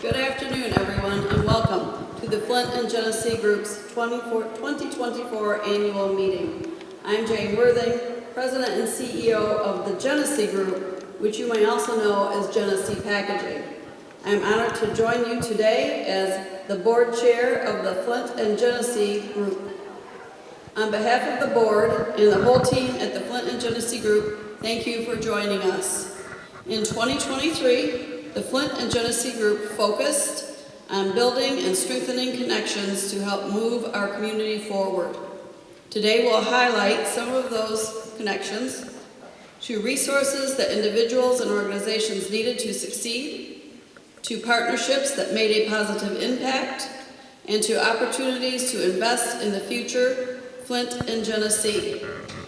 Good afternoon, everyone, and welcome to the Flint Genesee Group's 2024 annual meeting. I'm Jane Worthing, President and CEO of the Genesee Group, which you may also know as Genesee Packaging. I'm honored to join you today as the board chair of the Flint Genesee Group. On behalf of the board and the whole team at the Flint Genesee Group, thank you for joining us. In 2023, the Flint Genesee Group focused on building and strengthening connections to help move our community forward. Today we'll highlight some of those connections to resources that individuals and organizations needed to succeed, to partnerships that made a positive impact, and to opportunities to invest in the future, Flint and Genesee,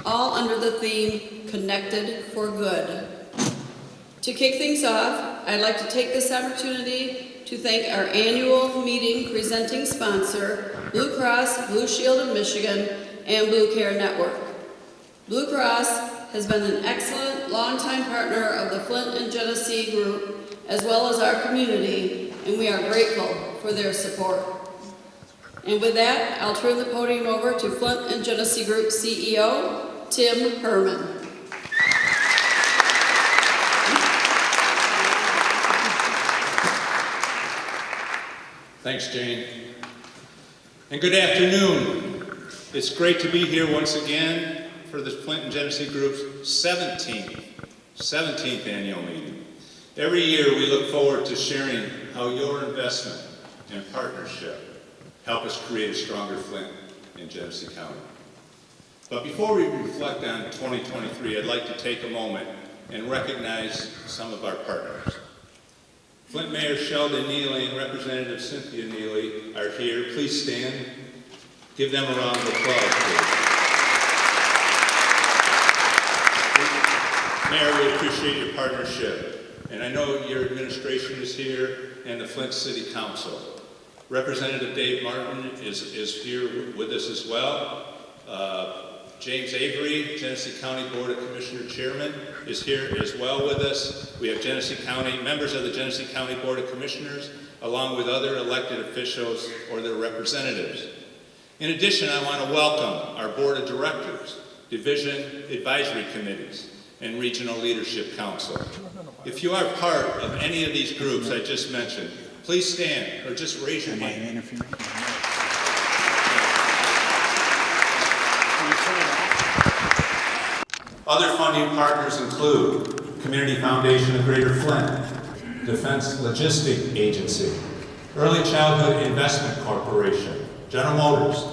all under the theme, Connected for Good. To kick things off, I'd like to take this opportunity to thank our annual meeting presenting sponsor, Blue Cross Blue Shield of Michigan and Blue Care Network. Blue Cross has been an excellent longtime partner of the Flint Genesee Group as well as our community, and we are grateful for their support. And with that, I'll turn the podium over to Flint Genesee Group CEO, Tim Herman. Thanks, Jane. And good afternoon. It's great to be here once again for the Flint Genesee Group's 17th annual meeting. Every year we look forward to sharing how your investment and partnership help us create a stronger Flint in Genesee County. But before we reflect on 2023, I'd like to take a moment and recognize some of our partners. Flint Mayor Sheldon Neely and Representative Cynthia Neely are here. Please stand. Give them a round of applause, please. Mayor, we appreciate your partnership. And I know your administration is here and the Flint City Council. Representative Dave Martin is here with us as well. James Avery, Genesee County Board of Commissioner Chairman, is here as well with us. We have Genesee County, members of the Genesee County Board of Commissioners, along with other elected officials or their representatives. In addition, I want to welcome our Board of Directors, Division Advisory Committees, and Regional Leadership Council. If you are part of any of these groups I just mentioned, please stand or just raise your hand. Other funding partners include Community Foundation of Greater Flint, Defense Logistic Agency, Early Childhood Investment Corporation, General Motors,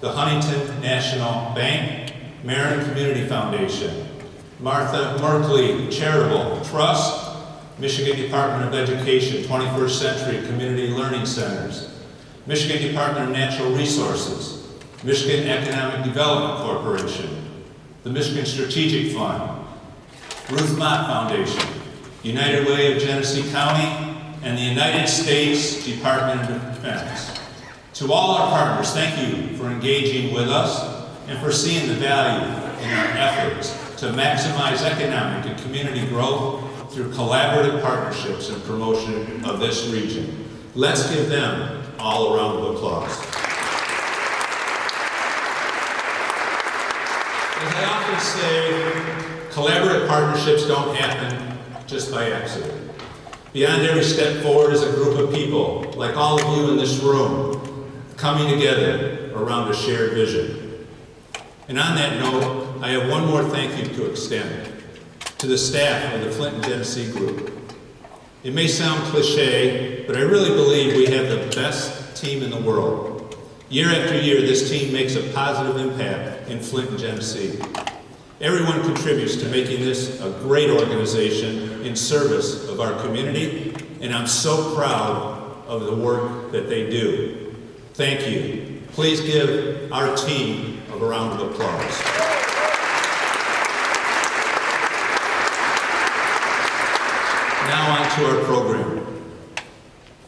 the Huntington National Bank, Marin Community Foundation, Martha Merkley Charitable Trust, Michigan Department of Education 21st Century Community Learning Centers, Michigan Department of Natural Resources, Michigan Economic Development Corporation, the Michigan Strategic Fund, Ruth Mott Foundation, United Way of Genesee County, and the United States Department of Defense. To all our partners, thank you for engaging with us and for seeing the value in our efforts to maximize economic and community growth through collaborative partnerships and promotion of this region. Let's give them all a round of applause. As I often say, collaborative partnerships don't happen just by accident. Beyond every step forward is a group of people, like all of you in this room, coming together around a shared vision. And on that note, I have one more thank you to extend to the staff of the Flint Genesee Group. It may sound cliche, but I really believe we have the best team in the world. Year after year, this team makes a positive impact in Flint and Genesee. Everyone contributes to making this a great organization in service of our community, and I'm so proud of the work that they do. Thank you. Please give our team a round of applause. Now on to our program.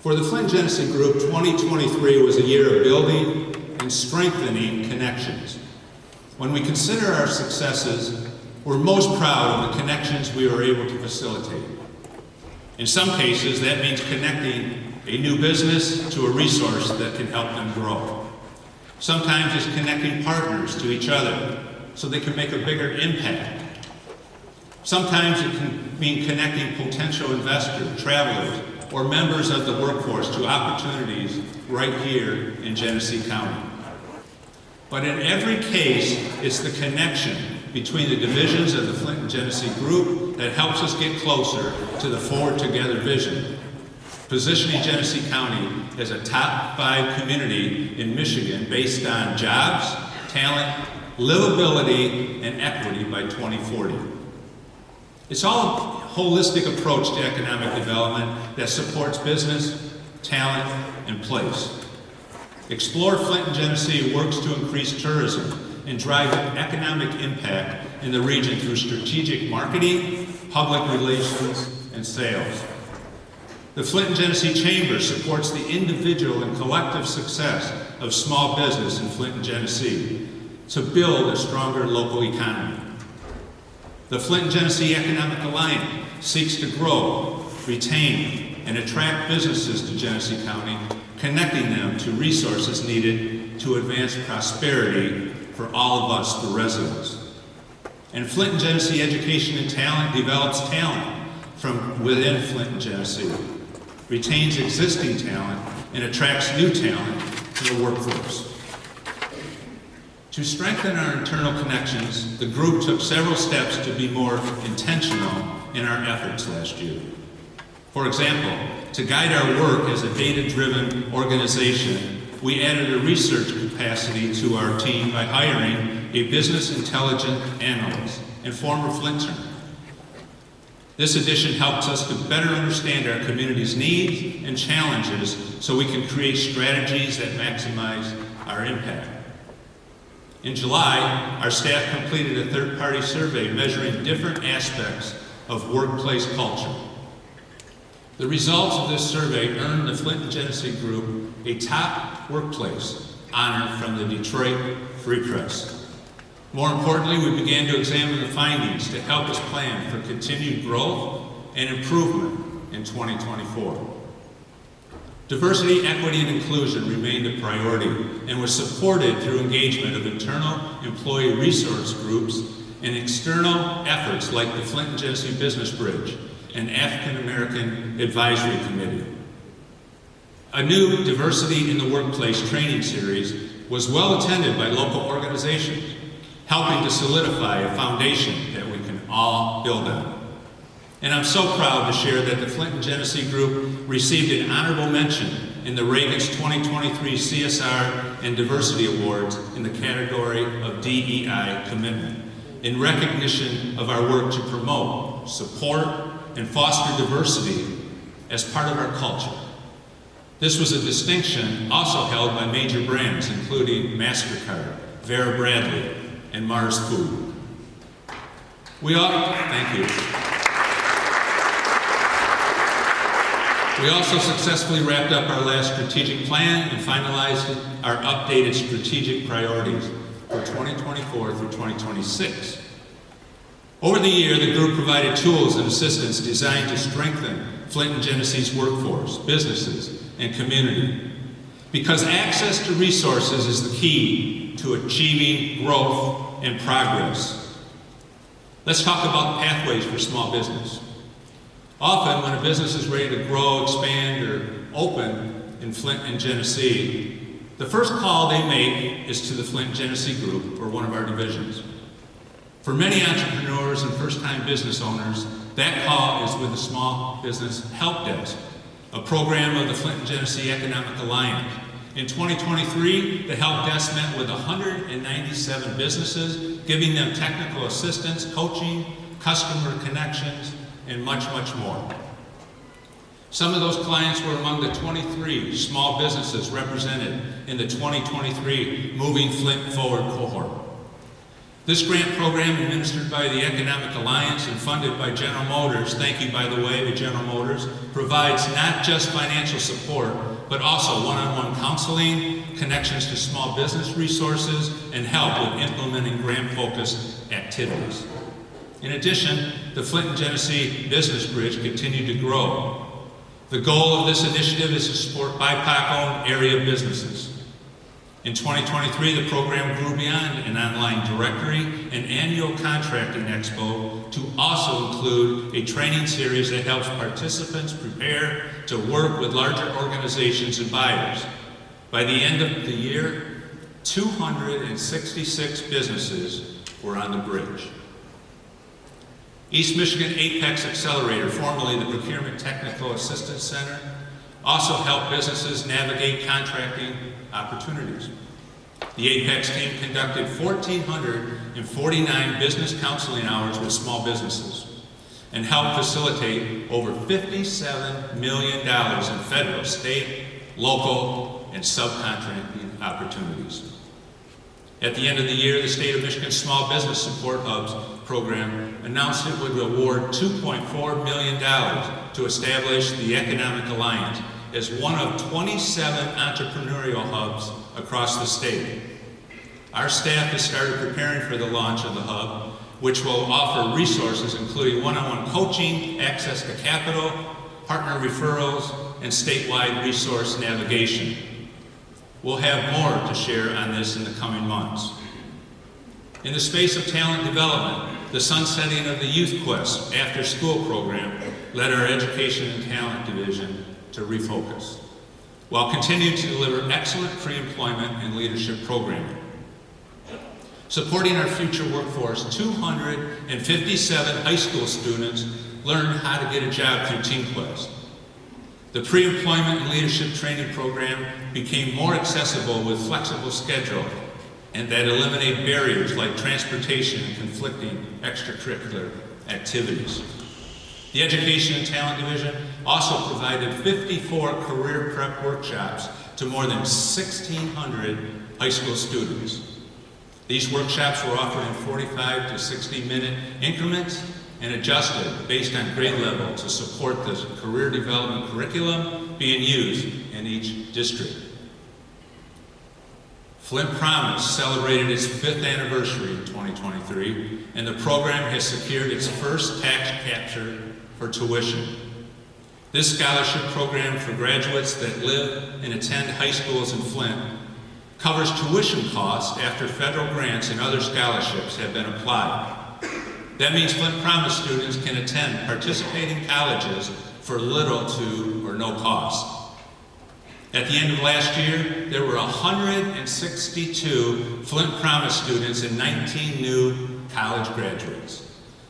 For the Flint Genesee Group, 2023 was a year of building and strengthening connections. When we consider our successes, we're most proud of the connections we were able to facilitate. In some cases, that means connecting a new business to a resource that can help them grow. Sometimes it's connecting partners to each other so they can make a bigger impact. Sometimes it can mean connecting potential investors, travelers, or members of the workforce to opportunities right here in Genesee County. But in every case, it's the connection between the divisions of the Flint Genesee Group that helps us get closer to the Forward Together vision, positioning Genesee County as a top 5 community in Michigan based on jobs, talent, livability, and equity by 2040. It's all a holistic approach to economic development that supports business, talent, and place. Explore Flint Genesee works to increase tourism and drive economic impact in the region through strategic marketing, public relations, and sales. The Flint Genesee Chamber supports the individual and collective success of small business in Flint Genesee to build a stronger local economy. The Flint Genesee Economic Alliance seeks to grow, retain, and attract businesses to Genesee County, connecting them to resources needed to advance prosperity for all of us, the residents. And Flint Genesee Education and Talent develops talent from within Flint Genesee, retains existing talent, and attracts new talent to the workforce. To strengthen our internal connections, the group took several steps to be more intentional in our efforts last year. For example, to guide our work as a data-driven organization, we added a research capacity to our team by hiring a business intelligence analyst and former Flinter. This addition helps us to better understand our community's needs and challenges so we can create strategies that maximize our impact. In July, our staff completed a third-party survey measuring different aspects of workplace culture. The results of this survey earned the Flint Genesee Group a top workplace honor from the Detroit Free Press. More importantly, we began to examine the findings to help us plan for continued growth and improvement in 2024. Diversity, equity, and inclusion remained a priority and was supported through engagement of internal employee resource groups and external efforts like the Flint Genesee Business Bridge and African American Advisory Committee. A new Diversity in the Workplace training series was well attended by local organizations, helping to solidify a foundation that we can all build on. And I'm so proud to share that the Flint Genesee Group received an honorable mention in the Reagan's 2023 CSR and Diversity Awards in the category of DEI commitment, in recognition of our work to promote, support, and foster diversity as part of our culture. This was a distinction also held by major brands, including MasterCard, Vera Bradley, and Mars Food. Thank you. We also successfully wrapped up our last strategic plan and finalized our updated strategic priorities for 2024 through 2026. Over the year, the group provided tools and assistance designed to strengthen Flint and Genesee's workforce, businesses, and community. Because access to resources is the key to achieving growth and progress. Let's talk about pathways for small business. Often, when a business is ready to grow, expand, or open in Flint and Genesee, the first call they make is to the Flint Genesee Group or one of our divisions. For many entrepreneurs and first-time business owners, that call is with the Small Business Help Desk, a program of the Flint Genesee Economic Alliance. In 2023, the Help Desk met with 197 businesses, giving them technical assistance, coaching, customer connections, and much, much more. Some of those clients were among the 23 small businesses represented in the 2023 Moving Flint Forward cohort. This grant program, administered by the Economic Alliance and funded by General Motors, thank you, by the way, to General Motors, provides not just financial support, but also one-on-one counseling, connections to small business resources, and help with implementing grant-focused activities. In addition, the Flint and Genesee Business Bridge continued to grow. The goal of this initiative is to support BIPOC-owned area businesses. In 2023, the program grew beyond an online directory and annual contracting expo to also include a training series that helps participants prepare to work with larger organizations and buyers. By the end of the year, 266 businesses were on the bridge. East Michigan Apex Accelerator, formerly the Procurement Technical Assistance Center, also helped businesses navigate contracting opportunities. The Apex team conducted 1,449 business counseling hours with small businesses and helped facilitate over $57 million in federal, state, local, and subcontracting opportunities. At the end of the year, the State of Michigan Small Business Support Hubs program announced it would award $2.4 million to establish the Economic Alliance as one of 27 entrepreneurial hubs across the state. Our staff has started preparing for the launch of the hub, which will offer resources including one-on-one coaching, access to capital, partner referrals, and statewide resource navigation. We'll have more to share on this in the coming months. In the space of talent development, the sunsetting of the Youth Quest after-school program led our Education and Talent Division to refocus, while continuing to deliver excellent pre-employment and leadership programming. Supporting our future workforce, 257 high school students learned how to get a job through TeamQuest. The pre-employment and leadership training program became more accessible with flexible schedule and that eliminate barriers like transportation and conflicting extracurricular activities. The Education and Talent Division also provided 54 career prep workshops to more than 1,600 high school students. These workshops were offered in 45 to 60-minute increments and adjusted based on grade level to support the career development curriculum being used in each district. Flint Promise celebrated its 5th anniversary in 2023, and the program has secured its first tax capture for tuition. This scholarship program for graduates that live and attend high schools in Flint covers tuition costs after federal grants and other scholarships have been applied. That means Flint Promise students can attend participating colleges for little to or no cost. At the end of last year, there were 162 Flint Promise students and 19 new college graduates.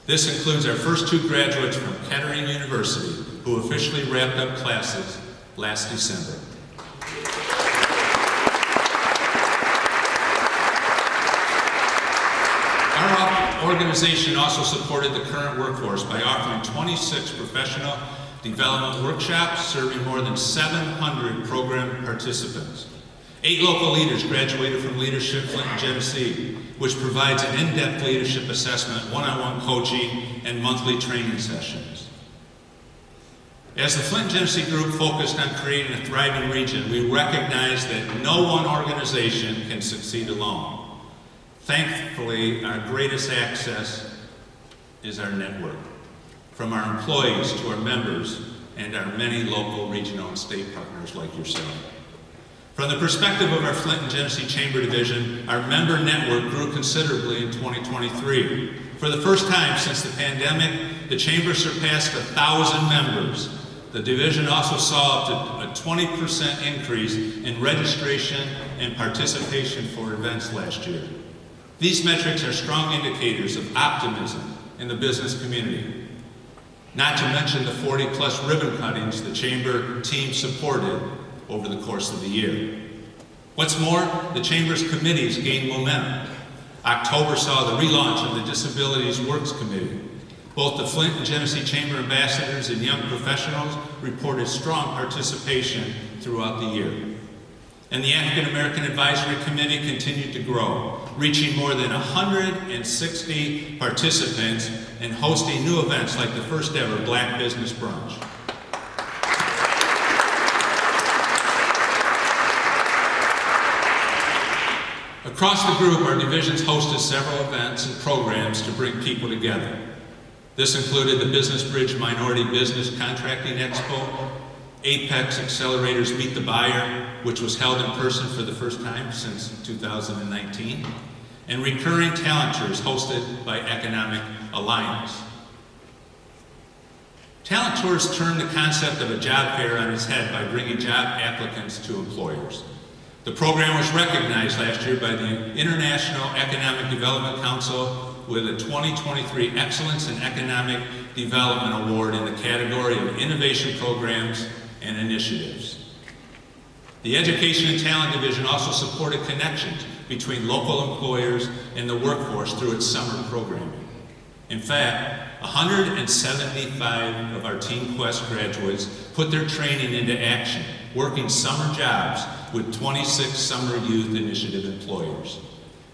This includes our first 2 graduates from Kettering University, who officially wrapped up classes last December. Our organization also supported the current workforce by offering 26 professional development workshops serving more than 700 program participants. 8 local leaders graduated from Leadership Flint Genesee, which provides an in-depth leadership assessment, one-on-one coaching, and monthly training sessions. As the Flint Genesee Group focused on creating a thriving region, we recognize that no one organization can succeed alone. Thankfully, our greatest access is our network, from our employees to our members and our many local, regional, and state partners like yourself. From the perspective of our Flint and Genesee Chamber Division, our member network grew considerably in 2023. For the first time since the pandemic, the Chamber surpassed 1,000 members. The division also saw up to a 20% increase in registration and participation for events last year. These metrics are strong indicators of optimism in the business community. Not to mention the 40-plus ribbon cuttings the Chamber team supported over the course of the year. What's more, the Chamber's committees gained momentum. October saw the relaunch of the Disabilities Works Committee. Both the Flint and Genesee Chamber ambassadors and young professionals reported strong participation throughout the year. And the African American Advisory Committee continued to grow, reaching more than 160 participants and hosting new events like the first ever Black Business Brunch. Across the group, our divisions hosted several events and programs to bring people together. This included the Business Bridge Minority Business Contracting Expo, Apex Accelerators Meet the Buyer, which was held in person for the first time since 2019, and recurring talent tours hosted by Economic Alliance. Talent tours turn the concept of a job fair on its head by bringing job applicants to employers. The program was recognized last year by the International Economic Development Council with a 2023 Excellence in Economic Development Award in the category of Innovation Programs and Initiatives. The Education and Talent Division also supported connections between local employers and the workforce through its summer programming. In fact, 175 of our Team Quest graduates put their training into action, working summer jobs with 26 Summer Youth Initiative employers.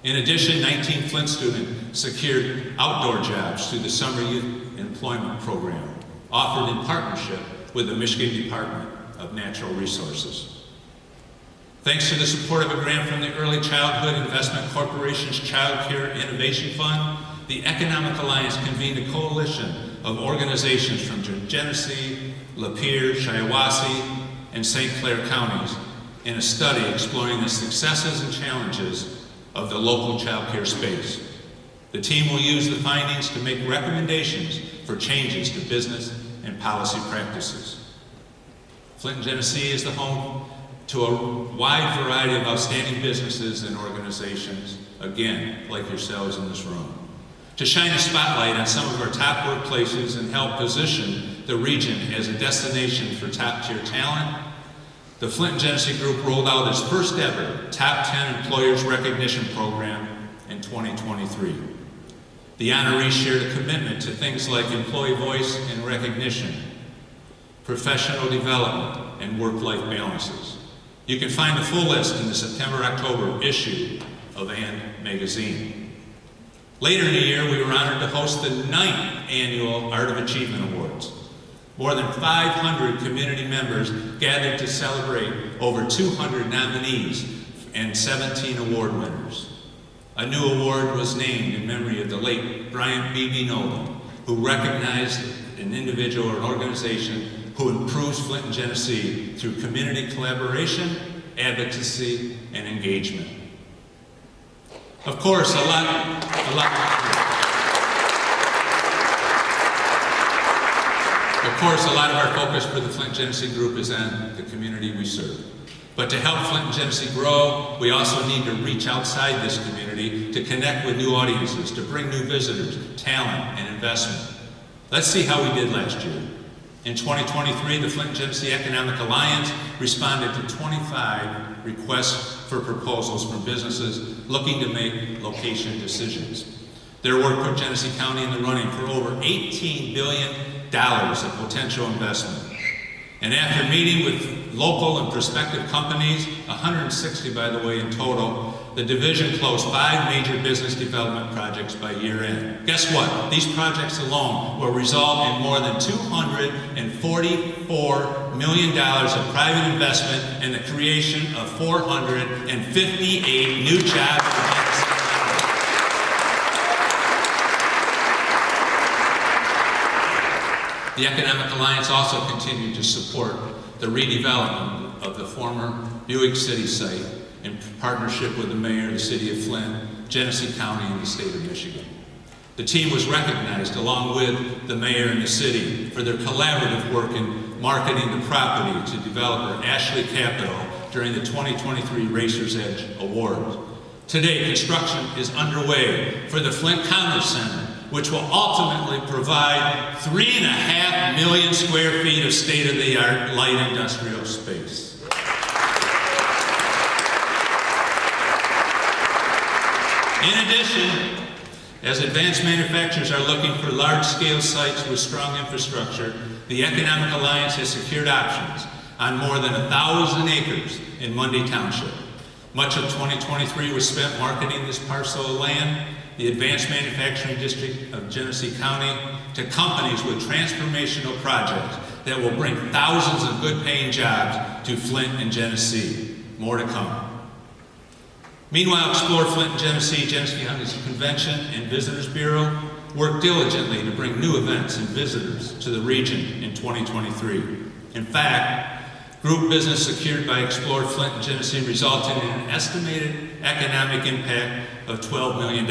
In addition, 19 Flint students secured outdoor jobs through the Summer Youth Employment Program, offered in partnership with the Michigan Department of Natural Resources. Thanks to the support of a grant from the Early Childhood Investment Corporation's Child Care Innovation Fund, the Economic Alliance convened a coalition of organizations from Genesee, Lapeer, Shiawassee, and St. Clair counties in a study exploring the successes and challenges of the local child care space. The team will use the findings to make recommendations for changes to business and policy practices. Flint, Genesee is the home to a wide variety of outstanding businesses and organizations, again, like yourselves in this room. To shine a spotlight on some of our top workplaces and help position the region as a destination for top-tier talent, the Flint Genesee Group rolled out its first ever Top 10 Employers Recognition Program in 2023. The honorees shared a commitment to things like employee voice and recognition, professional development, and work-life balances. You can find the full list in the September-October issue of AND magazine. Later in the year, we were honored to host the 9th annual Art of Achievement Awards. More than 500 community members gathered to celebrate over 200 nominees and 17 award winners. A new award was named in memory of the late Bryant B.B. Nolan, who recognized an individual or organization who improves Flint and Genesee through community collaboration, advocacy, and engagement. Of course, a lot of our focus for the Flint Genesee Group is on the community we serve. But to help Flint and Genesee grow, we also need to reach outside this community to connect with new audiences, to bring new visitors, talent, and investment. Let's see how we did last year. In 2023, the Flint Genesee Economic Alliance responded to 25 requests for proposals from businesses looking to make location decisions. Their work put Genesee County in the running for over $18 billion of potential investment. And after meeting with local and prospective companies, 160 by the way in total, the division closed 5 major business development projects by year end. Guess what? These projects alone will result in more than $244 million of private investment and the creation of 458 new jobs. The Economic Alliance also continued to support the redevelopment of the former Buick City site in partnership with the mayor of the city of Flint, Genesee County, and the state of Michigan. The team was recognized, along with the mayor and the city, for their collaborative work in marketing the property to developer Ashley Capital during the 2023 Racers Edge Awards. Today, construction is underway for the Flint Commerce Center, which will ultimately provide 3.5 million square feet of state-of-the-art light industrial space. In addition, as advanced manufacturers are looking for large-scale sites with strong infrastructure, the Economic Alliance has secured options on more than 1,000 acres in Mundy Township. Much of 2023 was spent marketing this parcel of land, the Advanced Manufacturing District of Genesee County, to companies with transformational projects that will bring thousands of good-paying jobs to Flint and Genesee. More to come. Meanwhile, Explore Flint and Genesee County's Convention and Visitors Bureau worked diligently to bring new events and visitors to the region in 2023. In fact, group business secured by Explore Flint and Genesee resulted in an estimated economic impact of $12 million.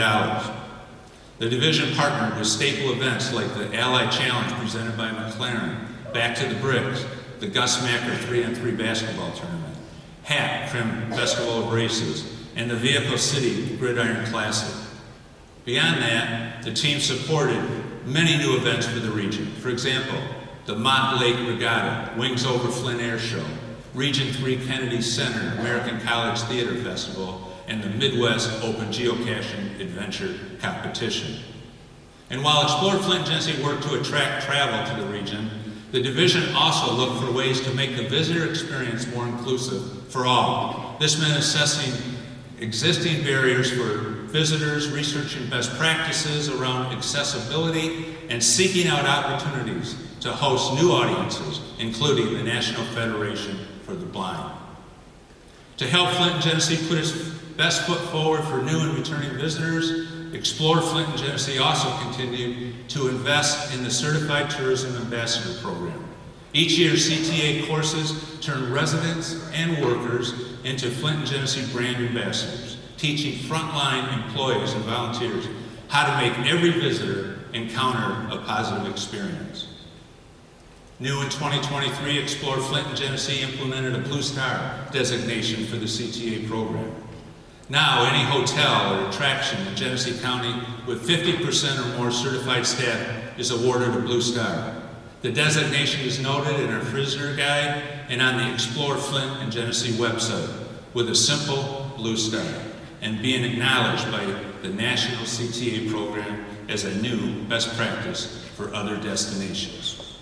The division partnered with staple events like the Allied Challenge presented by McLaren, Back to the Bricks, the Gus Macker 3-on-3 basketball tournament, Hat Trim Festival of Races, and the Vehicle City Gridiron Classic. Beyond that, the team supported many new events for the region. For example, the Mott Lake Regatta, Wings Over Flint Air Show, Region 3 Kennedy Center American College Theatre Festival, and the Midwest Open Geocaching Adventure Competition. And while Explore Flint and Genesee worked to attract travel to the region, the division also looked for ways to make the visitor experience more inclusive for all. This meant assessing existing barriers for visitors, researching best practices around accessibility, and seeking out opportunities to host new audiences, including the National Federation for the Blind. To help Flint and Genesee put its best foot forward for new and returning visitors, Explore Flint and Genesee also continued to invest in the Certified Tourism Ambassador Program. Each year, CTA courses turn residents and workers into Flint and Genesee brand ambassadors, teaching frontline employees and volunteers how to make every visitor encounter a positive experience. New in 2023, Explore Flint and Genesee implemented a Blue Star designation for the CTA program. Now, any hotel or attraction in Genesee County with 50% or more certified staff is awarded a Blue Star. The designation is noted in our visitor guide and on the Explore Flint and Genesee website with a simple Blue Star and being acknowledged by the National CTA program as a new best practice for other destinations.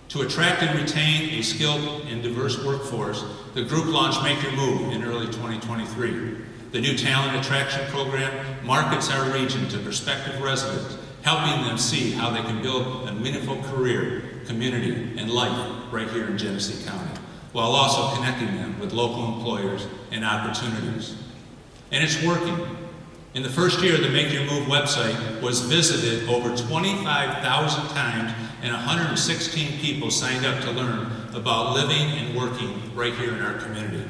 To attract and retain a skilled and diverse workforce, the group launched Make Your Move in early 2023. The new talent attraction program markets our region to prospective residents, helping them see how they can build a meaningful career, community, and life right here in Genesee County, while also connecting them with local employers and opportunities. And it's working. In the first year, the Make Your Move website was visited over 25,000 times, and 116 people signed up to learn about living and working right here in our community.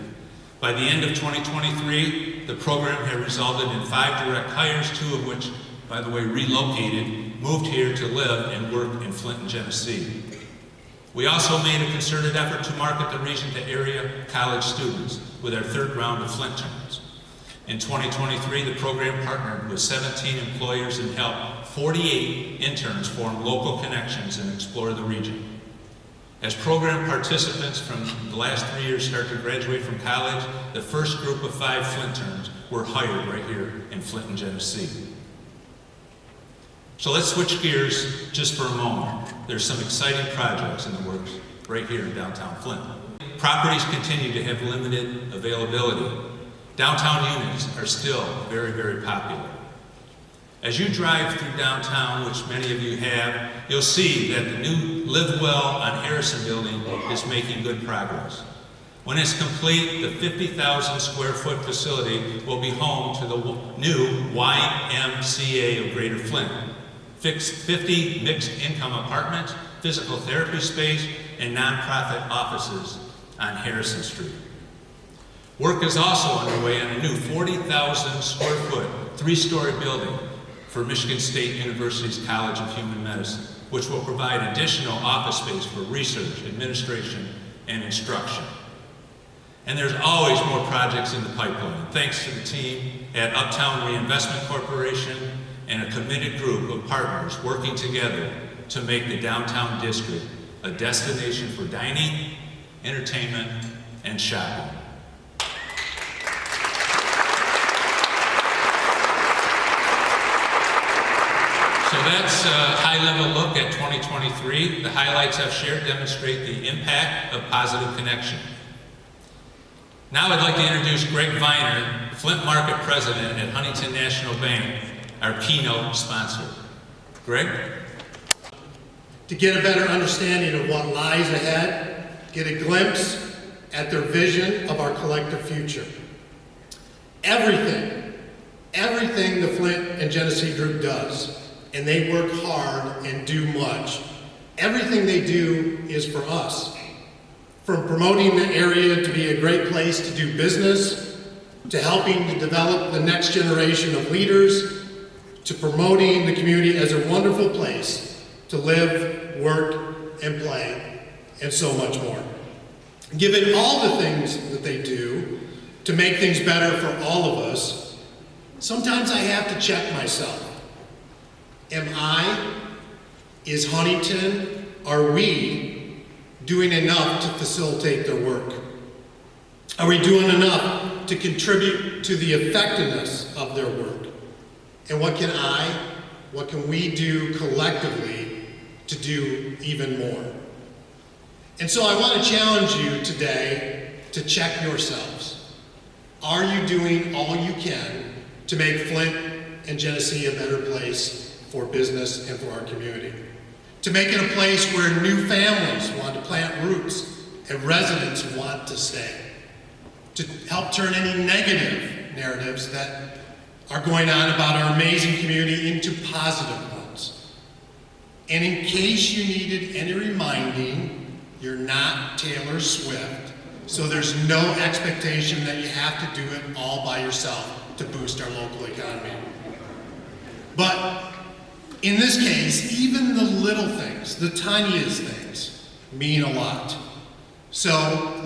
By the end of 2023, the program had resulted in 5 direct hires, 2 of which, by the way, relocated, moved here to live and work in Flint and Genesee. We also made a concerted effort to market the region to area college students with our 3rd round of Flint Turns. In 2023, the program partnered with 17 employers and helped 48 interns form local connections and explore the region. As program participants from the last 3 years start to graduate from college, the first group of 5 Flint Turns were hired right here in Flint and Genesee. So let's switch gears just for a moment. There's some exciting projects in the works right here in downtown Flint. Properties continue to have limited availability. Downtown units are still very, very popular. As you drive through downtown, which many of you have, you'll see that the new Live Well on Harrison building is making good progress. When it's complete, the 50,000 square foot facility will be home to the new YMCA of Greater Flint. 50 mixed income apartments, physical therapy space, and nonprofit offices on Harrison Street. Work is also underway on a new 40,000 square foot, 3-story building for Michigan State University's College of Human Medicine, which will provide additional office space for research, administration, and instruction. And there's always more projects in the pipeline, thanks to the team at Uptown Reinvestment Corporation and a committed group of partners working together to make the downtown district a destination for dining, entertainment, and shopping. So that's a high-level look at 2023. The highlights I've shared demonstrate the impact of positive connection. Now I'd like to introduce Greg Viner, Flint Market President at Huntington National Bank, our keynote sponsor. Greg? To get a better understanding of what lies ahead, get a glimpse at their vision of our collective future. Everything the Flint and Genesee Group does, and they work hard and do much, everything they do is for us. from promoting the area to be a great place to do business, to helping to develop the next generation of leaders, to promoting the community as a wonderful place to live, work, and play, and so much more. Given all the things that they do to make things better for all of us, sometimes I have to check myself. Is Huntington, are we doing enough to facilitate their work? Are we doing enough to contribute to the effectiveness of their work? And what can we do collectively to do even more? And so I want to challenge you today to check yourselves. Are you doing all you can to make Flint and Genesee a better place for business and for our community? To make it a place where new families want to plant roots and residents want to stay? To help turn any negative narratives that are going on about our amazing community into positive ones? And in case you needed any reminding, you're not Taylor Swift, so there's no expectation that you have to do it all by yourself to boost our local economy. But in this case, even the little things, the tiniest things, mean a lot. So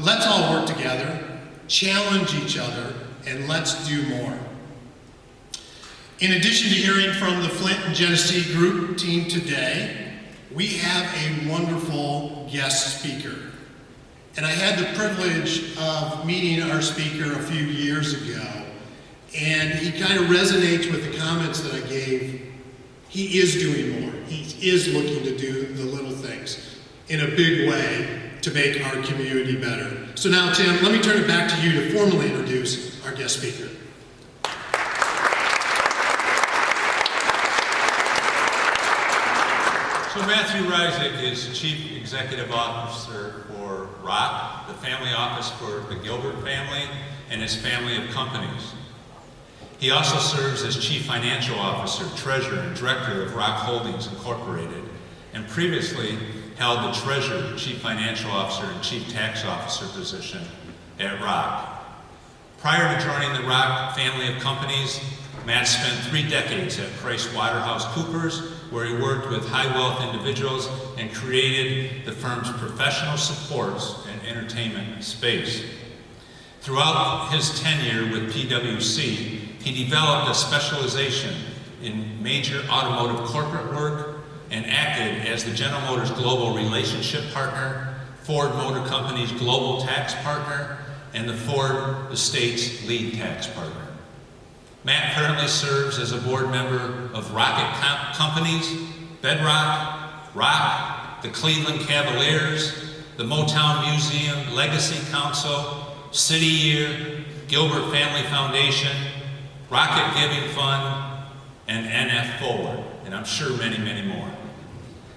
let's all work together, challenge each other, and let's do more. In addition to hearing from the Flint and Genesee Group team today, we have a wonderful guest speaker. And I had the privilege of meeting our speaker a few years ago, and he kind of resonates with the comments that I gave. He is doing more. He is looking to do the little things in a big way to make our community better. So now, Tim, let me turn it back to you to formally introduce our guest speaker. So Matthew Reisig is Chief Executive Officer for ROC, the family office for the Gilbert family and his family of companies. He also serves as Chief Financial Officer, Treasurer, and Director of ROC Holdings Incorporated, and previously held the Treasurer, Chief Financial Officer, and Chief Tax Officer position at ROC. Prior to joining the ROC family of companies, Matt spent 3 decades at PricewaterhouseCoopers, where he worked with high-wealth individuals and created the firm's professional supports and entertainment space. Throughout his tenure with PwC, he developed a specialization in major automotive corporate work and acted as the General Motors Global Relationship Partner, Ford Motor Company's Global Tax Partner, and the Ford Estate's Lead Tax Partner. Matt currently serves as a board member of Rocket Companies, Bedrock, ROC, the Cleveland Cavaliers, the Motown Museum Legacy Council, City Year, Gilbert Family Foundation, Rocket Giving Fund, and NF Forward, and I'm sure many, many more.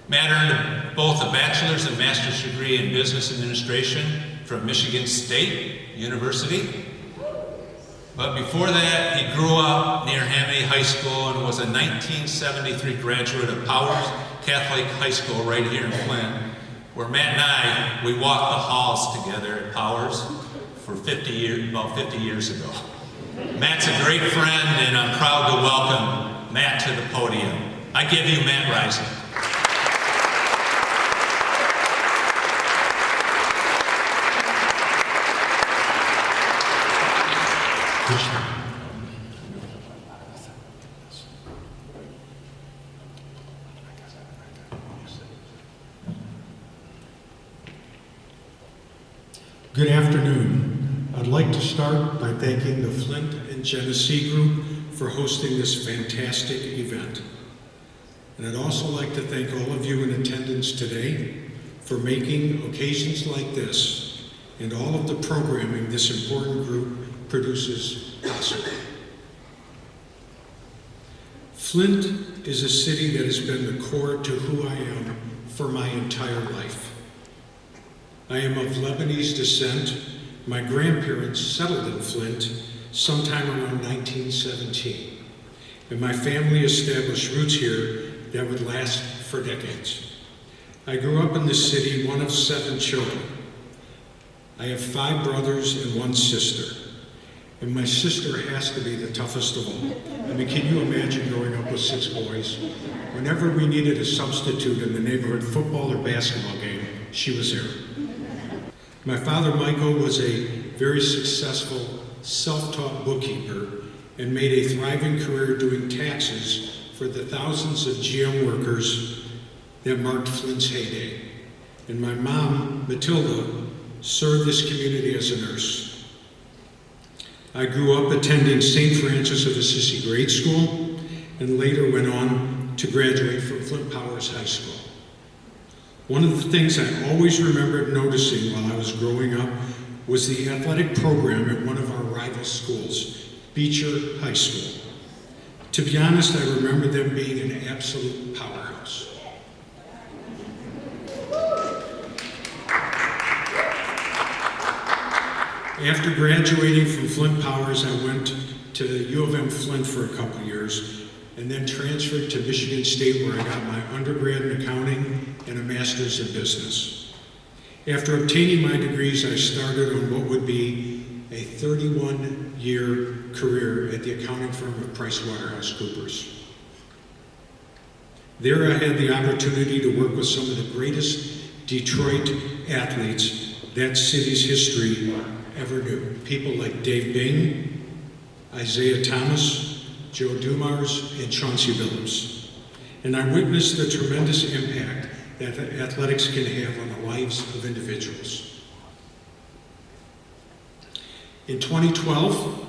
Matt earned both a bachelor's and master's degree in business administration from Michigan State University. But before that, he grew up near Hamney High School and was a 1973 graduate of Powers Catholic High School right here in Flint, where Matt and I, we walked the halls together at Powers for about 50 years ago. Matt's a great friend, and I'm proud to welcome Matt to the podium. I give you Matt Reisig. Good afternoon. I'd like to start by thanking the Flint and Genesee Group for hosting this fantastic event. And I'd also like to thank all of you in attendance today for making occasions like this and all of the programming this important group produces possible. Flint is a city that has been the core to who I am for my entire life. I am of Lebanese descent. My grandparents settled in Flint sometime around 1917, and my family established roots here that would last for decades. I grew up in the city, one of 7 children. I have 5 brothers and 1 sister. And my sister has to be the toughest of all. I mean, can you imagine growing up with 6 boys? Whenever we needed a substitute in the neighborhood football or basketball game, she was there. My father, Michael, was a very successful, self-taught bookkeeper and made a thriving career doing taxes for the thousands of GM workers that marked Flint's heyday. And my mom, Matilda, served this community as a nurse. I grew up attending St. Francis of Assisi Grade School and later went on to graduate from Flint Powers High School. One of the things I always remembered noticing while I was growing up was the athletic program at one of our rival schools, Beecher High School. To be honest, I remember them being an absolute powerhouse. After graduating from Flint Powers, I went to U of M Flint for a couple years and then transferred to Michigan State where I got my undergrad in accounting and a master's in business. After obtaining my degrees, I started on what would be a 31-year career at the accounting firm of PricewaterhouseCoopers. There I had the opportunity to work with some of the greatest Detroit athletes that city's history ever knew. People like Dave Bing, Isaiah Thomas, Joe Dumars, and Chauncey Billups. And I witnessed the tremendous impact that athletics can have on the lives of individuals. In 2012,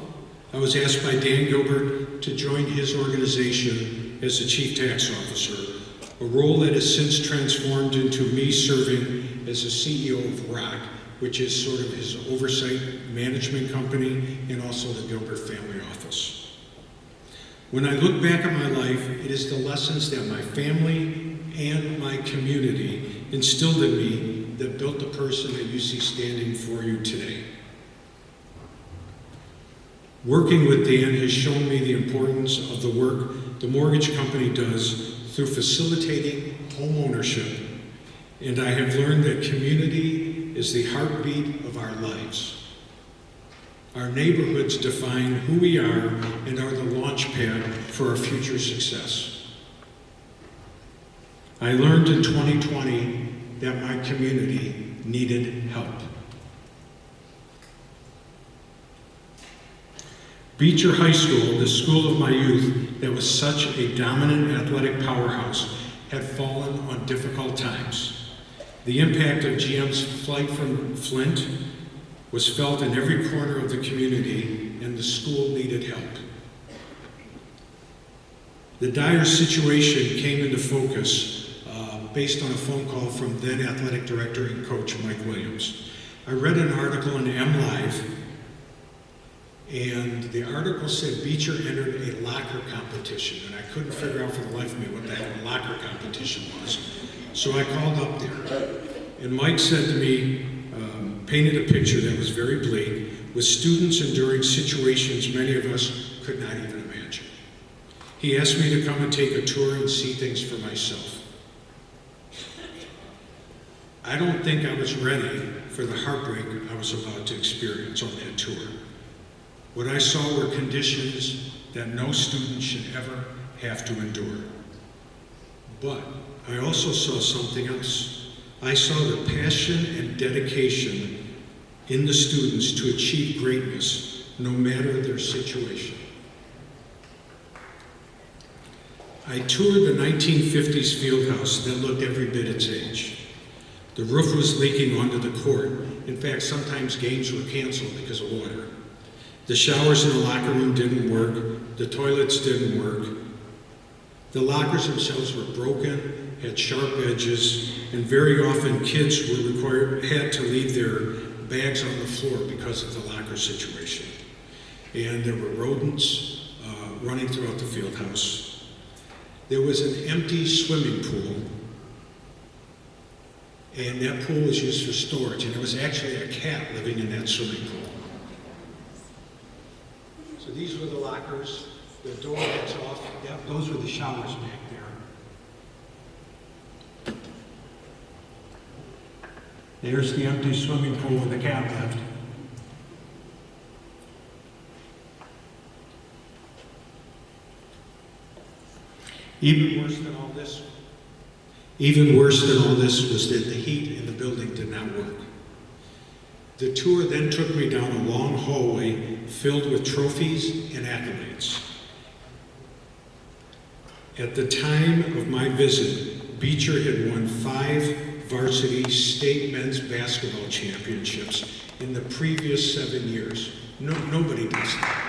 I was asked by Dan Gilbert to join his organization as the Chief Tax Officer, a role that has since transformed into me serving as the CEO of ROC, which is sort of his oversight management company and also the Gilbert family office. When I look back at my life, it is the lessons that my family and my community instilled in me that built the person that you see standing for you today. Working with Dan has shown me the importance of the work the mortgage company does through facilitating home ownership, and I have learned that community is the heartbeat of our lives. Our neighborhoods define who we are and are the launch pad for our future success. I learned in 2020 that my community needed help. Beecher High School, the school of my youth that was such a dominant athletic powerhouse, had fallen on difficult times. The impact of GM's flight from Flint was felt in every corner of the community, and the school needed help. The dire situation came into focus based on a phone call from then athletic director and coach Mike Williams. I read an article in MLive, and the article said Beecher entered a locker competition, and I couldn't figure out for the life of me what the hell a locker competition was. So I called up there, and Mike said to me, painted a picture that was very bleak, with students enduring situations many of us could not even imagine. He asked me to come and take a tour and see things for myself. I don't think I was ready for the heartbreak I was about to experience on that tour. What I saw were conditions that no student should ever have to endure. But I also saw something else. I saw the passion and dedication in the students to achieve greatness, no matter their situation. I toured the 1950s field house that looked every bit its age. The roof was leaking onto the court. In fact, sometimes games were canceled because of water. The showers in the locker room didn't work. The toilets didn't work. The lockers themselves were broken, had sharp edges, and very often kids had to leave their bags on the floor because of the locker situation. And there were rodents running throughout the field house. There was an empty swimming pool, and that pool was used for storage, and there was actually a cat living in that swimming pool. So these were the lockers, the door that's off, yep, those were the showers back there. There's the empty swimming pool with the cat left. Even worse than all this was that the heat in the building did not work. The tour then took me down a long hallway filled with trophies and accolades. At the time of my visit, Beecher had won 5 varsity state men's basketball championships in the previous 7 years. Nobody does that.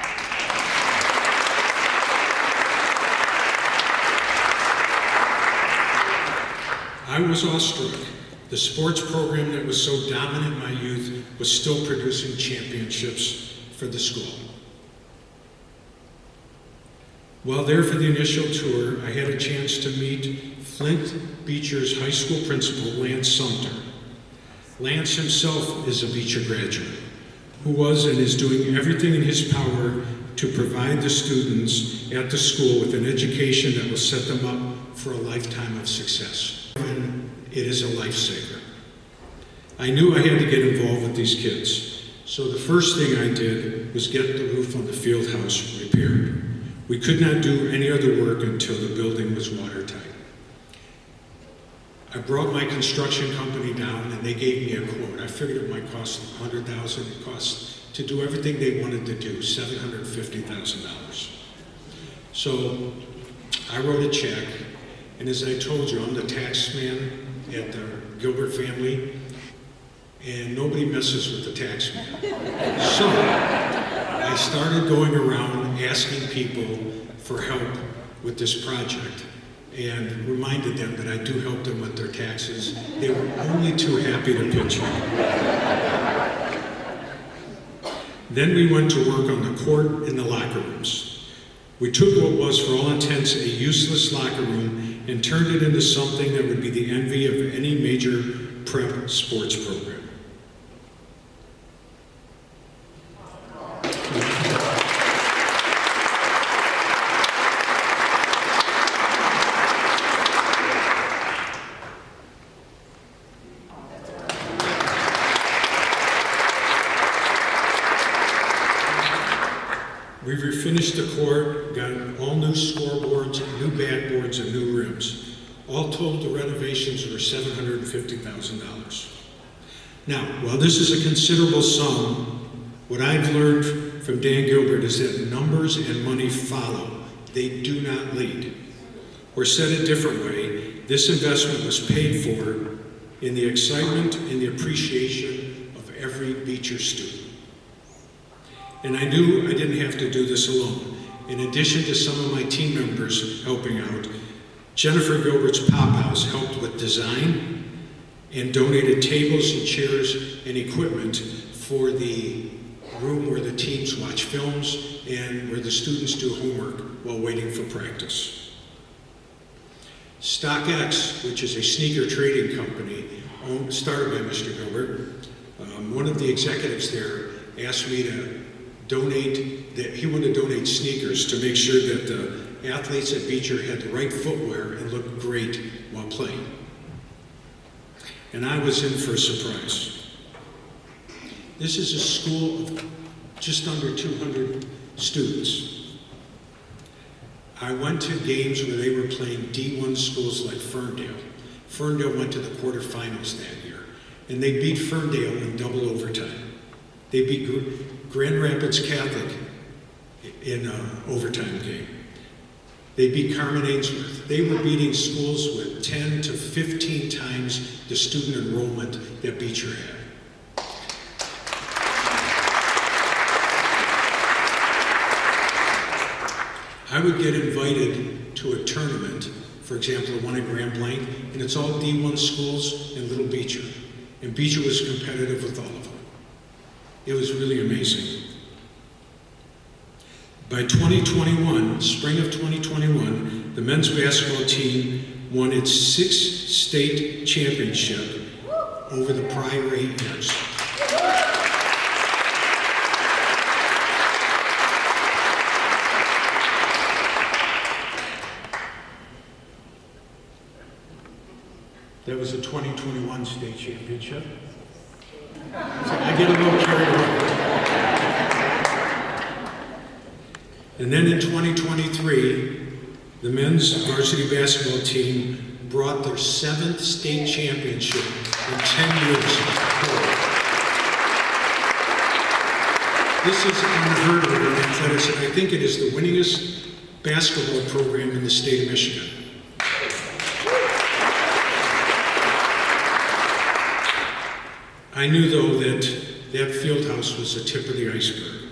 I was awestruck. The sports program that was so dominant in my youth was still producing championships for the school. While there for the initial tour, I had a chance to meet Flint Beecher's high school principal, Lance Sumter. Lance himself is a Beecher graduate, who was and is doing everything in his power to provide the students at the school with an education that will set them up for a lifetime of success. And it is a lifesaver. I knew I had to get involved with these kids, so the first thing I did was get the roof on the field house repaired. We could not do any other work until the building was watertight. I brought my construction company down and they gave me a quote. I figured it might cost $100,000. It cost, to do everything they wanted to do, $750,000. So I wrote a check, and as I told you, I'm the tax man at the Gilbert family, and nobody messes with the tax man. So I started going around asking people for help with this project and reminded them that I do help them with their taxes. They were only too happy to pitch in. Then we went to work on the court and the locker rooms. We took what was, for all intents, a useless locker room and turned it into something that would be the envy of any major prep sports program. We refinished the court, got all new scoreboards, new backboards, and new rims. All told, the renovations were $750,000. Now, while this is a considerable sum, what I've learned from Dan Gilbert is that numbers and money follow. They do not lead. Or said a different way, this investment was paid for in the excitement and the appreciation of every Beecher student. And I knew I didn't have to do this alone. In addition to some of my team members helping out, Jennifer Gilbert's Pop House helped with design and donated tables and chairs and equipment for the room where the teams watch films and where the students do homework while waiting for practice. StockX, which is a sneaker trading company started by Mr. Gilbert, one of the executives there asked me to donate, that he wanted to donate sneakers to make sure that the athletes at Beecher had the right footwear and looked great while playing. And I was in for a surprise. This is a school of just under 200 students. I went to games where they were playing D1 schools like Ferndale. Ferndale went to the quarterfinals that year, and they beat Ferndale in double overtime. They beat Grand Rapids Catholic in an overtime game. They beat Carmen Ainsworth. They were beating schools with 10 to 15 times the student enrollment that Beecher had. I would get invited to a tournament, for example, the one at Grand Blanc, and it's all D1 schools and Little Beecher. And Beecher was competitive with all of them. It was really amazing. By 2021, spring of 2021, the men's basketball team won its 6th state championship over the prior 8 years. That was a 2021 state championship. get a little carried away. And then in 2023, the men's varsity basketball team brought their 7th state championship in 10 years. This is unheard of in athletics, and I think it is the winningest basketball program in the state of Michigan. I knew, though, that field house was the tip of the iceberg.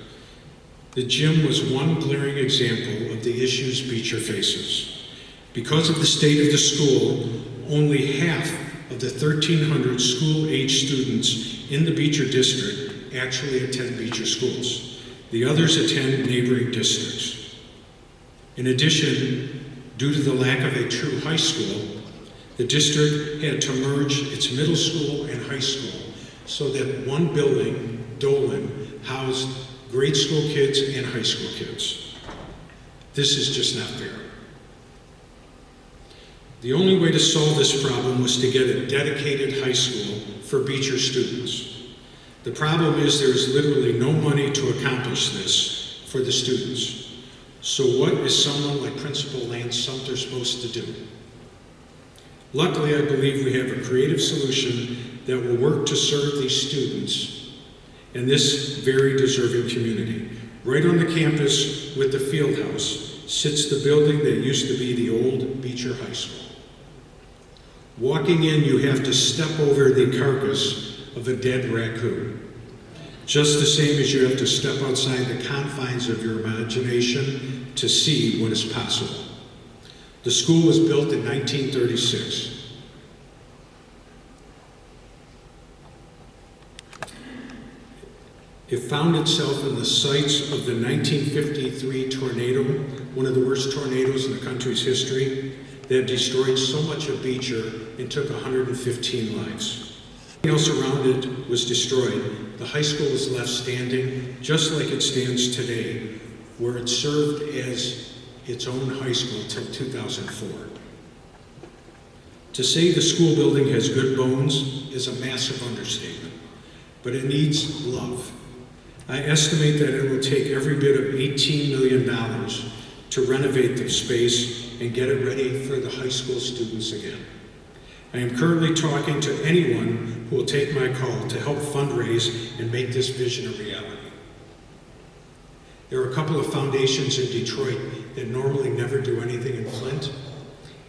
The gym was one glaring example of the issues Beecher faces. Because of the state of the school, only half of the 1,300 school-age students in the Beecher district actually attend Beecher schools. The others attend neighboring districts. In addition, due to the lack of a true high school, the district had to merge its middle school and high school so that one building, Dolan, housed grade school kids and high school kids. This is just not fair. The only way to solve this problem was to get a dedicated high school for Beecher students. The problem is there is literally no money to accomplish this for the students. So what is someone like Principal Lance Sumter supposed to do? Luckily, I believe we have a creative solution that will work to serve these students and this very deserving community. Right on the campus with the field house sits the building that used to be the old Beecher High School. Walking in, you have to step over the carcass of a dead raccoon, just the same as you have to step outside the confines of your imagination to see what is possible. The school was built in 1936. It found itself in the sites of the 1953 tornado, one of the worst tornadoes in the country's history, that destroyed so much of Beecher and took 115 lives. Everything else around it was destroyed. The high school was left standing just like it stands today, where it served as its own high school till 2004. To say the school building has good bones is a massive understatement, but it needs love. I estimate that it will take every bit of $18 million to renovate the space and get it ready for the high school students again. I am currently talking to anyone who will take my call to help fundraise and make this vision a reality. There are a couple of foundations in Detroit that normally never do anything in Flint,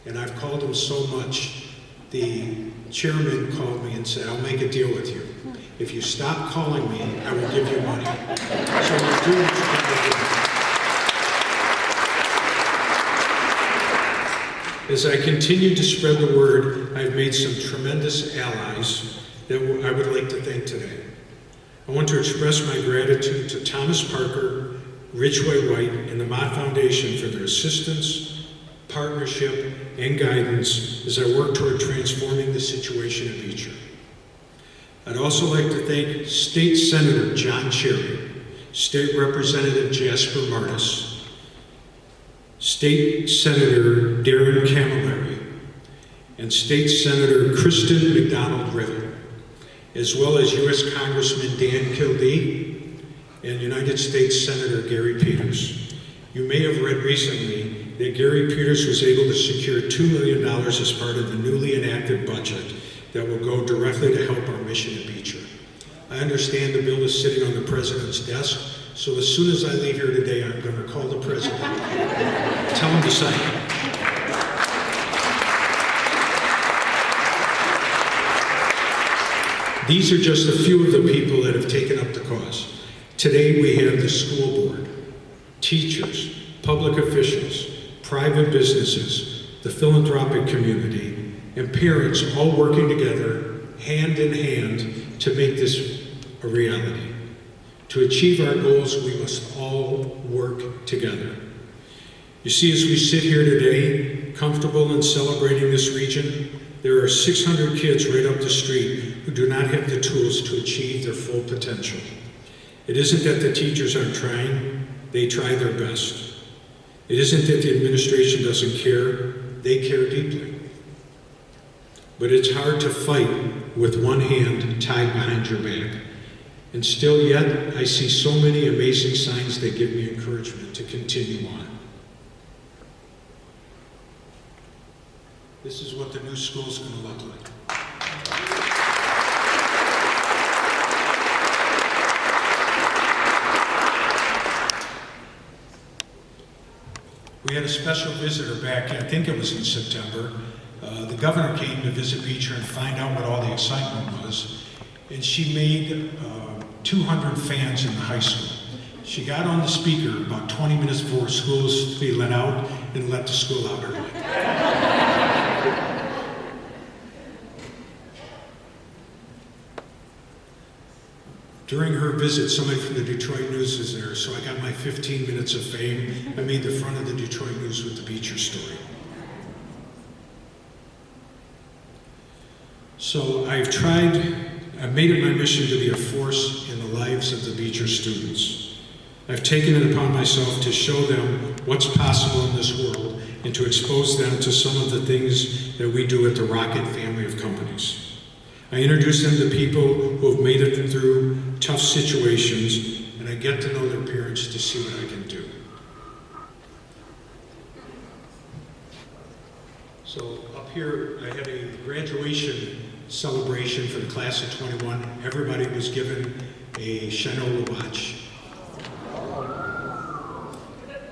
and I've called them so much, the chairman called me and said, "I'll make a deal with you. If you stop calling me, I will give you money." So we're doing what you can do. As I continue to spread the word, I've made some tremendous allies that I would like to thank today. I want to express my gratitude to Thomas Parker, Ridgeway White, and the Mott Foundation for their assistance, partnership, and guidance as I work toward transforming the situation in Beecher. I'd also like to thank State Senator John Cherry, State Representative Jasper Martis, State Senator Darren Camilleri, and State Senator Kristen McDonald-Rivet, as well as U.S. Congressman Dan Kildee and United States Senator Gary Peters. You may have read recently that Gary Peters was able to secure $2 million as part of the newly enacted budget that will go directly to help our mission at Beecher. I understand the bill is sitting on the president's desk, so as soon as I leave here today, I'm going to call the president, tell him to sign it. These are just a few of the people that have taken up the cause. Today we have the school board, teachers, public officials, private businesses, the philanthropic community, and parents all working together, hand in hand, to make this a reality. To achieve our goals, we must all work together. You see, as we sit here today, comfortable in celebrating this region, there are 600 kids right up the street who do not have the tools to achieve their full potential. It isn't that the teachers aren't trying, they try their best. It isn't that the administration doesn't care, they care deeply. But it's hard to fight with one hand tied behind your back. And still yet, I see so many amazing signs that give me encouragement to continue on. This is what the new school is going to look like. We had a special visitor back, I think it was in September. The governor came to visit Beecher and find out what all the excitement was. And she made 200 fans in the high school. She got on the speaker about 20 minutes before school was to be let out and let the school out early. During her visit, somebody from the Detroit News was there, so I got my 15 minutes of fame. I made the front of the Detroit News with the Beecher story. So I've made it my mission to be a force in the lives of the Beecher students. I've taken it upon myself to show them what's possible in this world and to expose them to some of the things that we do at the Rocket family of companies. I introduce them to people who have made it through tough situations, and I get to know their parents to see what I can do. So up here, I had a graduation celebration for the class of 21. Everybody was given a Shinola watch.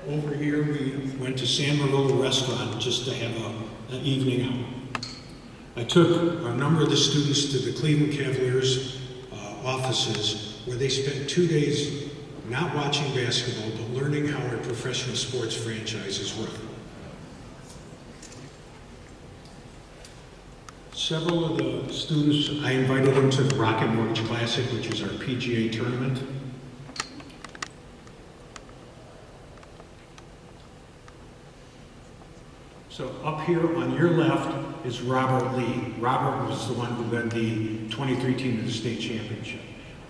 Over here, we went to San Marolo Restaurant just to have an evening out. I took a number of the students to the Cleveland Cavaliers offices where they spent 2 days not watching basketball, but learning how our professional sports franchises run. Several of the students, I invited them to the Rocket Mortgage Classic, which is our PGA tournament. So up here on your left is Robert Lee. Robert was the one who led the 23 team to the state championship.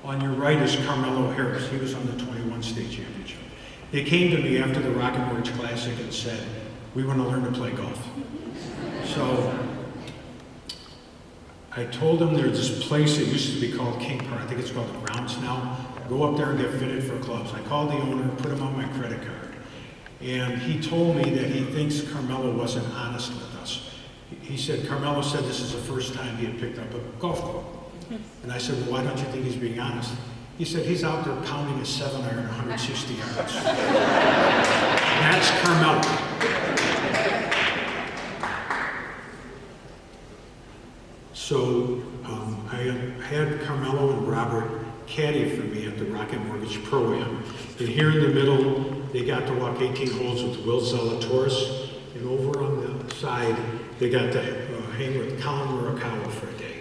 On your right is Carmelo Harris. He was on the 21 state championship. They came to me after the Rocket Mortgage Classic and said, we want to learn to play golf. So I told them there's this place that used to be called King Park. I think it's called the Grounds now. Go up there and get fitted for clubs. I called the owner, put him on my credit card. And he told me that he thinks Carmelo wasn't honest with us. He said, Carmelo said this is the first time he had picked up a golf club. And I said, well, why don't you think he's being honest? He said, he's out there pounding a 7-iron 160 yards. That's Carmelo. So I had Carmelo and Robert caddy for me at the Rocket Mortgage Pro-Am. And here in the middle, they got to walk 18 holes with Will Zalatoris. And over on the side, they got to hang with Colin Morikawa for a day.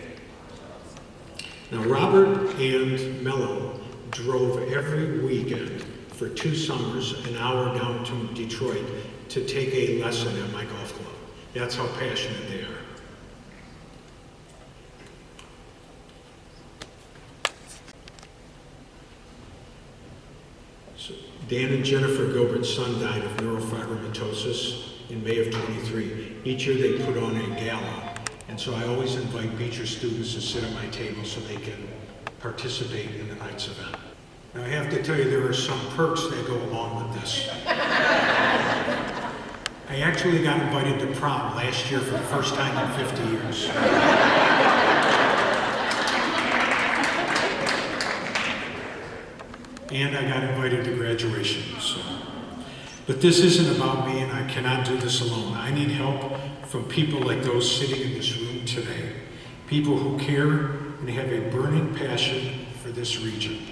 Now, Robert and Mello drove every weekend for 2 summers, an hour down to Detroit to take a lesson at my golf club. That's how passionate they are. Dan and Jennifer Gilbert's son died of neurofibromatosis in May of 23. Each year they put on a gala, and so I always invite Beecher students to sit at my table so they can participate in the night's event. Now I have to tell you, there are some perks that go along with this. I actually got invited to prom last year for the first time in 50 years. And I got invited to graduation. So. But this isn't about me, and I cannot do this alone. I need help from people like those sitting in this room today. People who care and have a burning passion for this region.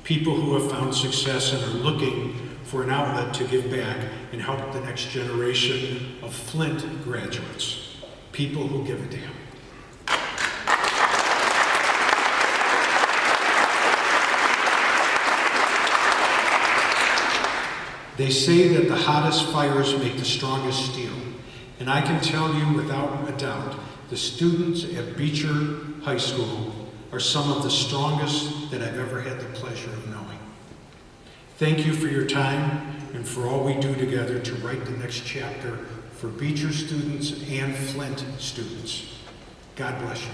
People who have found success and are looking for an outlet to give back and help the next generation of Flint graduates. People who give a damn. They say that the hottest fires make the strongest steel, and I can tell you without a doubt, the students at Beecher High School are some of the strongest that I've ever had the pleasure of knowing. Thank you for your time and for all we do together to write the next chapter for Beecher students and Flint students. God bless you.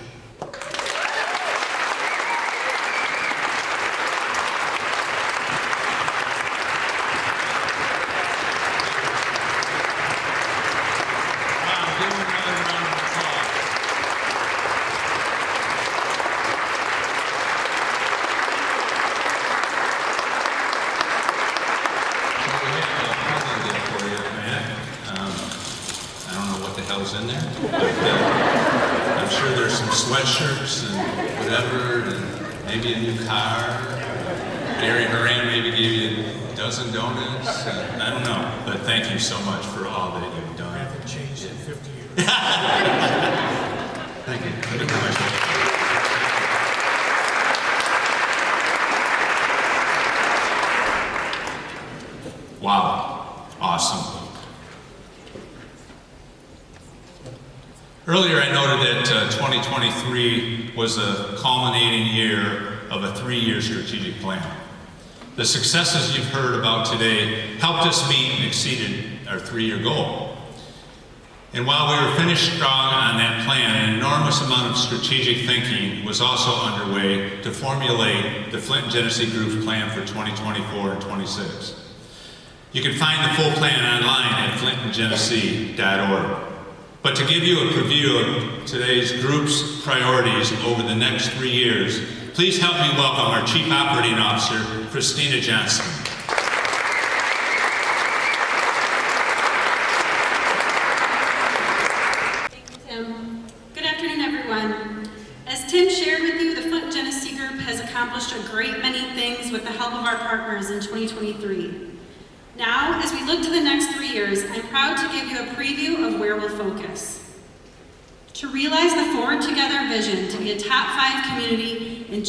sweatshirts and whatever, and maybe a new car. Gary Horan maybe gave you a dozen donuts. I don't know, but thank you so much for all that you've done. I haven't changed in 50 years. Thank you. Good question. Wow, awesome. Earlier I noted that 2023 was a culminating year of a 3-year strategic plan. The successes you've heard about today helped us meet and exceeded our 3-year goal. And while we were finished strong on that plan, an enormous amount of strategic thinking was also underway to formulate the Flint Genesee Group's plan for 2024 and 26. You can find the full plan online at flintandgenesee.org. But to give you a preview of today's group's priorities over the next 3 years, please help me welcome our Chief Operating Officer, Christina Johnson. Thank you, Tim. Good afternoon, everyone. As Tim shared with you, the Flint Genesee Group has accomplished a great many things with the help of our partners in 2023. Now, as we look to the next 3 years, I'm proud to give you a preview of where we'll focus. To realize the Forward Together vision to be a top 5 community in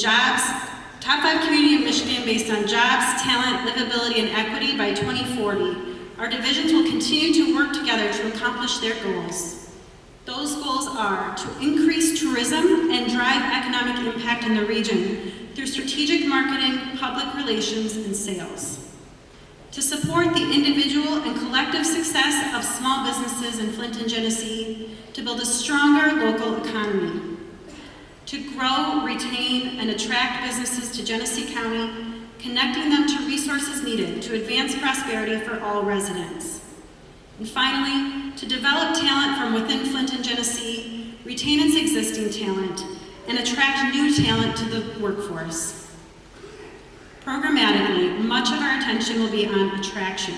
Michigan based on jobs, talent, livability, and equity by 2040, our divisions will continue to work together to accomplish their goals. Those goals are to increase tourism and drive economic impact in the region through strategic marketing, public relations, and sales. To support the individual and collective success of small businesses in Flint and Genesee, to build a stronger local economy. To grow, retain, and attract businesses to Genesee County, connecting them to resources needed to advance prosperity for all residents. And finally, to develop talent from within Flint and Genesee, retain its existing talent, and attract new talent to the workforce. Programmatically, much of our attention will be on attraction.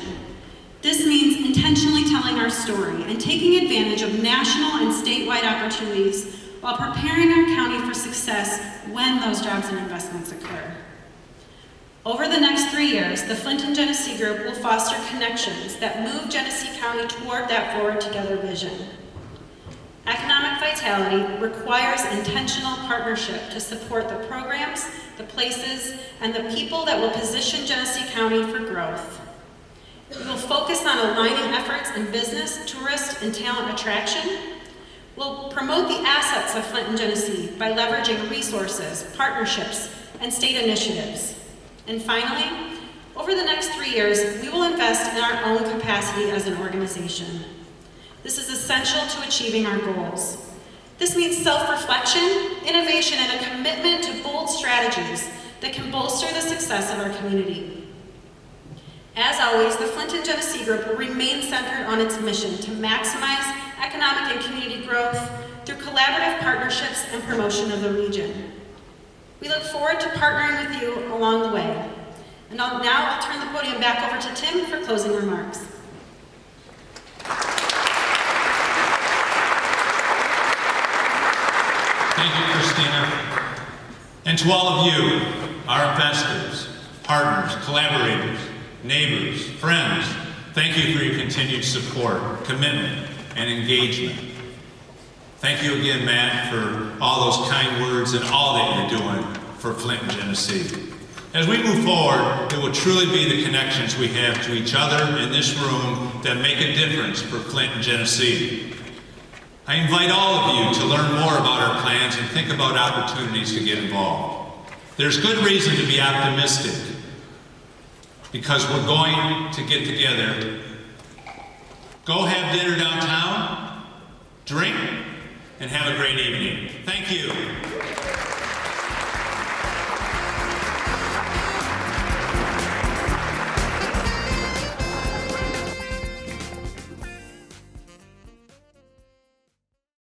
This means intentionally telling our story and taking advantage of national and statewide opportunities while preparing our county for success when those jobs and investments occur. Over the next 3 years, the Flint and Genesee Group will foster connections that move Genesee County toward that Forward Together vision. Economic vitality requires intentional partnership to support the programs, the places, and the people that will position Genesee County for growth. We will focus on aligning efforts in business, tourist, and talent attraction. We'll promote the assets of Flint and Genesee by leveraging resources, partnerships, and state initiatives. And finally, over the next 3 years, we will invest in our own capacity as an organization. This is essential to achieving our goals. This means self-reflection, innovation, and a commitment to bold strategies that can bolster the success of our community. As always, the Flint and Genesee Group will remain centered on its mission to maximize economic and community growth through collaborative partnerships and promotion of the region. We look forward to partnering with you along the way. And now I'll turn the podium back over to Tim for closing remarks. Thank you, Christina. And to all of you, our investors, partners, collaborators, neighbors, friends, thank you for your continued support, commitment, and engagement. Thank you again, Matt, for all those kind words and all that you're doing for Flint and Genesee. As we move forward, it will truly be the connections we have to each other in this room that make a difference for Flint and Genesee. I invite all of you to learn more about our plans and think about opportunities to get involved. There's good reason to be optimistic because we're going to get together. Go have dinner downtown, drink, and have a great evening. Thank you.